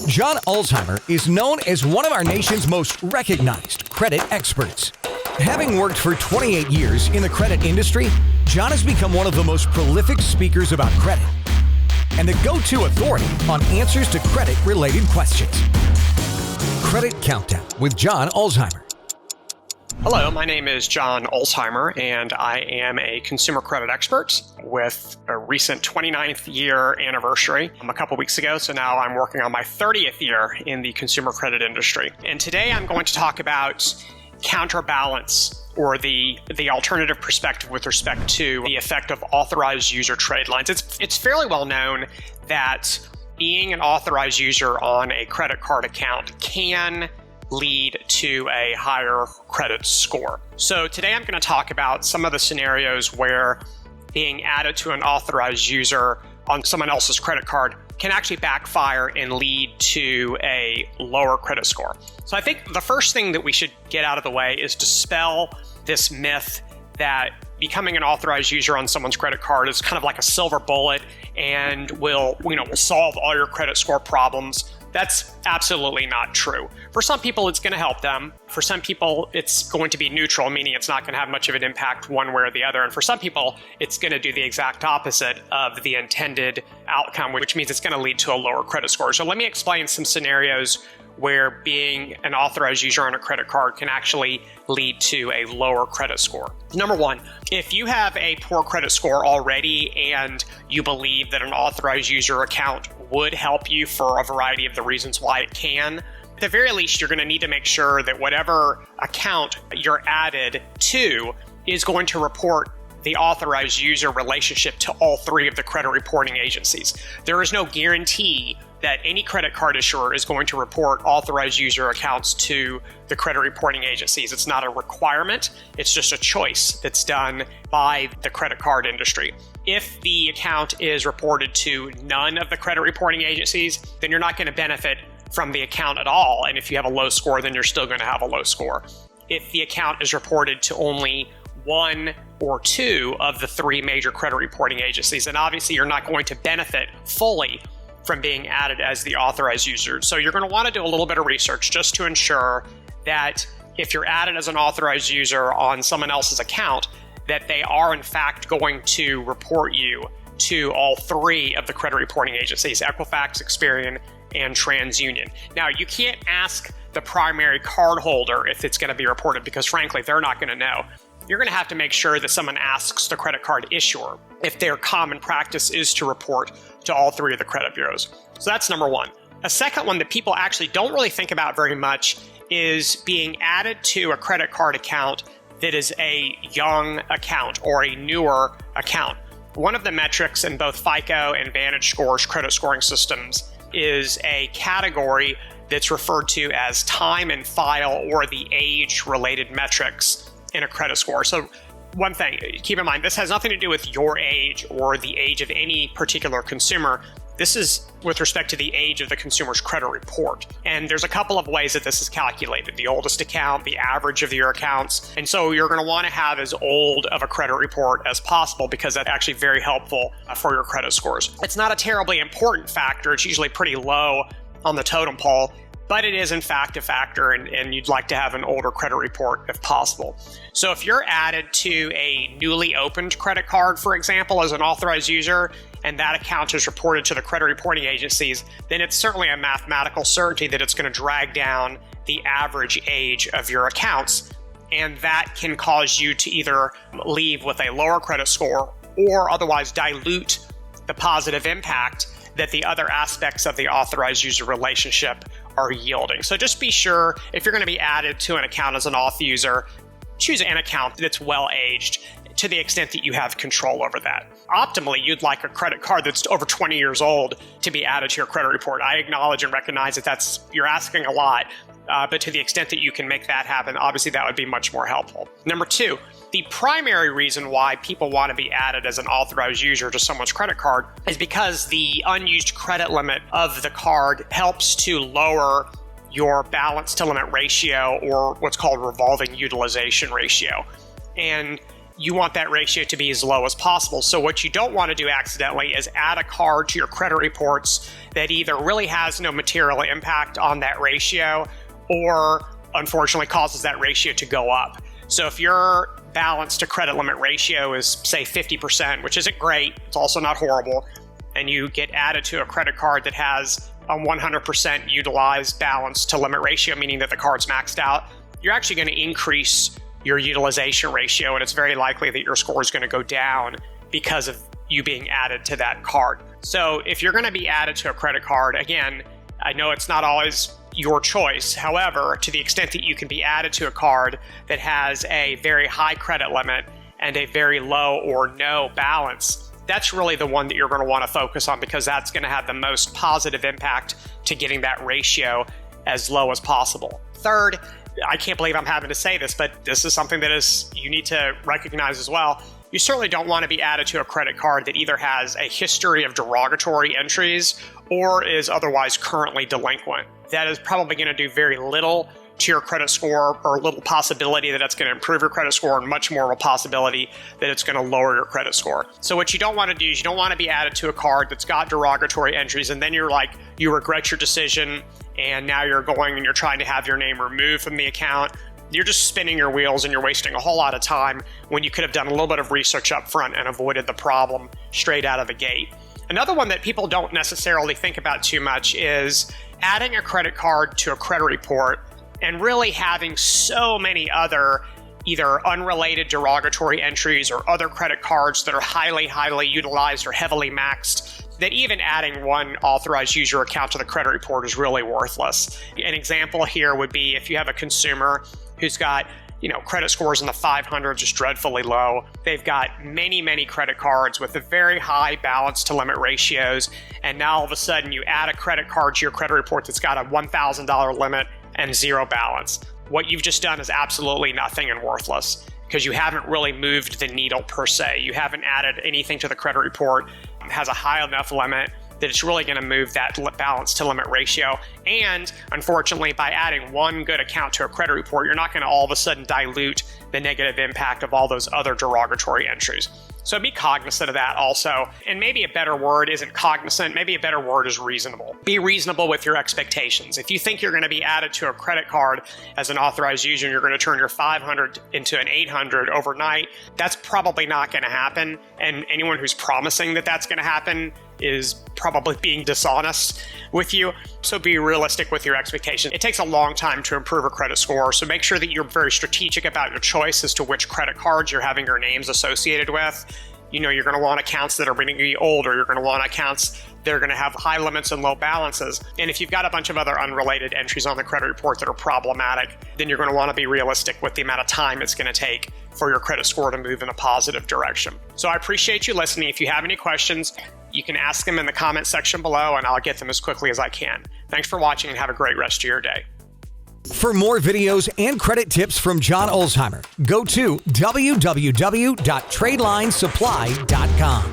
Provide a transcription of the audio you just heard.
John Ulzheimer is known as one of our nation's most recognized credit experts. Having worked for 28 years in the credit industry, John has become one of the most prolific speakers about credit and the go-to authority on answers to credit-related questions. Credit Countdown with John Ulzheimer. Hello, my name is John Ulzheimer, and I am a consumer credit expert with a recent 29th year anniversary a couple weeks ago. So now I'm working on my 30th year in the consumer credit industry. And today I'm going to talk about counterbalance, or the alternative perspective with respect to the effect of authorized user trade lines. It's fairly well known that being an authorized user on a credit card account can lead to a higher credit score. So today I'm going to talk about some of the scenarios where being added to an authorized user on someone else's credit card can actually backfire and lead to a lower credit score. So I think the first thing that we should get out of the way is dispel this myth that becoming an authorized user on someone's credit card is kind of like a silver bullet and will solve all your credit score problems. That's absolutely not true. For some people, it's going to help them. For some people, it's going to be neutral, meaning it's not going to have much of an impact one way or the other. And for some people, it's going to do the exact opposite of the intended outcome, which means it's going to lead to a lower credit score. So let me explain some scenarios where being an authorized user on a credit card can actually lead to a lower credit score. Number one, if you have a poor credit score already and you believe that an authorized user account would help you for a variety of the reasons why it can, at the very least, you're going to need to make sure that whatever account you're added to is going to report the authorized user relationship to all three of the credit reporting agencies. There is no guarantee that any credit card issuer is going to report authorized user accounts to the credit reporting agencies. It's not a requirement. It's just a choice that's done by the credit card industry. If the account is reported to none of the credit reporting agencies, then you're not going to benefit from the account at all. And if you have a low score, then you're still going to have a low score. If the account is reported to only one or two of the three major credit reporting agencies, then obviously you're not going to benefit fully from being added as the authorized user. So you're going to want to do a little bit of research just to ensure that if you're added as an authorized user on someone else's account, that they are in fact going to report you to all three of the credit reporting agencies, Equifax, Experian, and TransUnion. Now, you can't ask the primary cardholder if it's going to be reported because frankly, they're not going to know. You're going to have to make sure that someone asks the credit card issuer if their common practice is to report to all three of the credit bureaus. So that's number one. A second one that people actually don't really think about very much is being added to a credit card account that is a young account or a newer account. One of the metrics in both FICO and VantageScore's credit scoring systems is a category that's referred to as time and file, or the age-related metrics in a credit score. So one thing, keep in mind, this has nothing to do with your age or the age of any particular consumer. This is with respect to the age of the consumer's credit report. And there's a couple of ways that this is calculated: the oldest account, the average of your accounts. And so you're going to want to have as old of a credit report as possible because that's actually very helpful for your credit scores. It's not a terribly important factor. It's usually pretty low on the totem pole, but it is in fact a factor, and you'd like to have an older credit report if possible. So if you're added to a newly opened credit card, for example, as an authorized user, and that account is reported to the credit reporting agencies, then it's certainly a mathematical certainty that it's going to drag down the average age of your accounts. And that can cause you to either leave with a lower credit score or otherwise dilute the positive impact that the other aspects of the authorized user relationship are yielding. So just be sure, if you're going to be added to an account as an auth user, choose an account that's well aged to the extent that you have control over that. Optimally, you'd like a credit card that's over 20 years old to be added to your credit report. I acknowledge and recognize that you're asking a lot, but to the extent that you can make that happen, obviously that would be much more helpful. Number two, the primary reason why people want to be added as an authorized user to someone's credit card is because the unused credit limit of the card helps to lower your balance to limit ratio, or what's called revolving utilization ratio. And you want that ratio to be as low as possible. So what you don't want to do accidentally is add a card to your credit reports that either really has no material impact on that ratio or unfortunately causes that ratio to go up. So if your balance to credit limit ratio is, say, 50%, which isn't great, it's also not horrible, and you get added to a credit card that has a 100% utilized balance to limit ratio, meaning that the card's maxed out, you're actually going to increase your utilization ratio, and it's very likely that your score is going to go down because of you being added to that card. So if you're going to be added to a credit card, again, I know it's not always your choice. However, to the extent that you can be added to a card that has a very high credit limit and a very low or no balance, that's really the one that you're going to want to focus on, because that's going to have the most positive impact to getting that ratio as low as possible. Third, I can't believe I'm having to say this, but this is something that you need to recognize as well. You certainly don't want to be added to a credit card that either has a history of derogatory entries or is otherwise currently delinquent. That is probably going to do very little to your credit score, or little possibility that it's going to improve your credit score, and much more of a possibility that it's going to lower your credit score. So what you don't want to do is you don't want to be added to a card that's got derogatory entries, and then you regret your decision, and now you're going and you're trying to have your name removed from the account. You're just spinning your wheels and you're wasting a whole lot of time when you could have done a little bit of research up front and avoided the problem straight out of the gate. Another one that people don't necessarily think about too much is adding a credit card to a credit report and really having so many other either unrelated derogatory entries or other credit cards that are highly, highly utilized or heavily maxed, that even adding one authorized user account to the credit report is really worthless. An example here would be if you have a consumer who's got credit scores in the 500s, just dreadfully low. They've got many, many credit cards with a very high balance to limit ratios. And now all of a sudden you add a credit card to your credit report that's got a $1,000 limit and zero balance. What you've just done is absolutely nothing and worthless, because you haven't really moved the needle per se. You haven't added anything to the credit report that has a high enough limit that it's really going to move that balance to limit ratio. And unfortunately, by adding one good account to a credit report, you're not going to all of a sudden dilute the negative impact of all those other derogatory entries. So be cognizant of that also. And maybe a better word isn't cognizant, maybe a better word is reasonable. Be reasonable with your expectations. If you think you're going to be added to a credit card as an authorized user and you're going to turn your 500 into an 800 overnight, that's probably not going to happen. And anyone who's promising that that's going to happen is probably being dishonest with you. So be realistic with your expectations. It takes a long time to improve a credit score, so make sure that you're very strategic about your choice as to which credit cards you're having your names associated with. You're going to want accounts that are going to be older. You're going to want accounts that are going to have high limits and low balances. And if you've got a bunch of other unrelated entries on the credit report that are problematic, then you're going to want to be realistic with the amount of time it's going to take for your credit score to move in a positive direction. So I appreciate you listening. If you have any questions, you can ask them in the comment section below, and I'll get them as quickly as I can. Thanks for watching, and have a great rest of your day. For more videos and credit tips from John Ulzheimer, go to www.tradelinesupply.com.